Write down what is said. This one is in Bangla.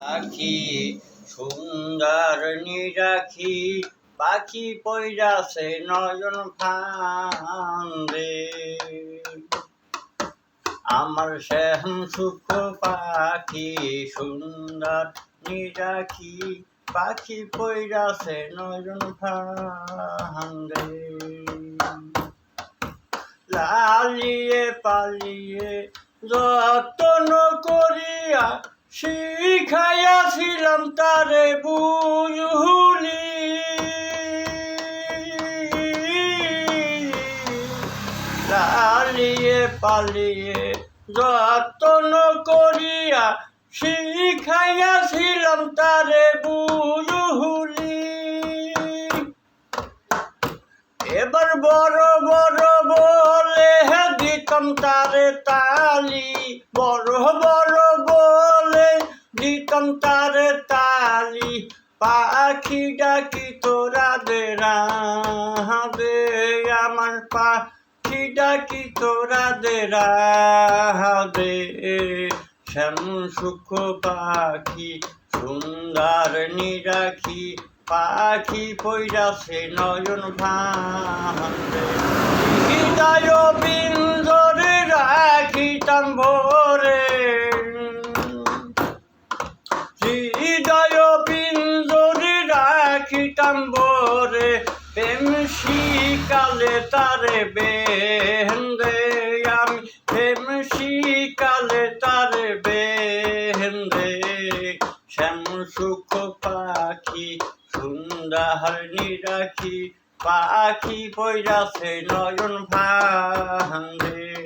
আখি সুন্দর নিরাখি পাখি পইরাছে নয়ন ফান্দে আমার শ্যাম সুখ পাখি সুন্দর নিরাখি পাখি পইরাছে নয়ন ফান্দে লালিয়ে পালিয়ে যত্ন করিয়া শিখাইয়াছিলাম তারে বুঝুলি লালিয়ে পালিয়ে যত্ন করিয়া শিখাইয়াছিলাম তারে বুঝুলি এবার বড় বড় বলে দিতাম তারে তালি বড় বড় বলে দিতাম তারে তালি পাখি ডাকি তোরা দে রাধে আমার পাখি ডাকি তোরা দে রাধে শ্যাম সুখ পাখি সুন্দর নিরাখি পাখি পইরাছে নয়ন ফান্দে হৃদয় বিন্দরে রাখিতাম ভরে হৃদয় বিন্দরে রাখিতাম ভরে প্রেম শিকালে তারে বেহেন্দে আমি প্রেম শিকালে তারে বেহেন্দে শ্যাম সুখ পাখি সুন্দর নিরাখি পাখি পইরাছে নয়ন ফান্দে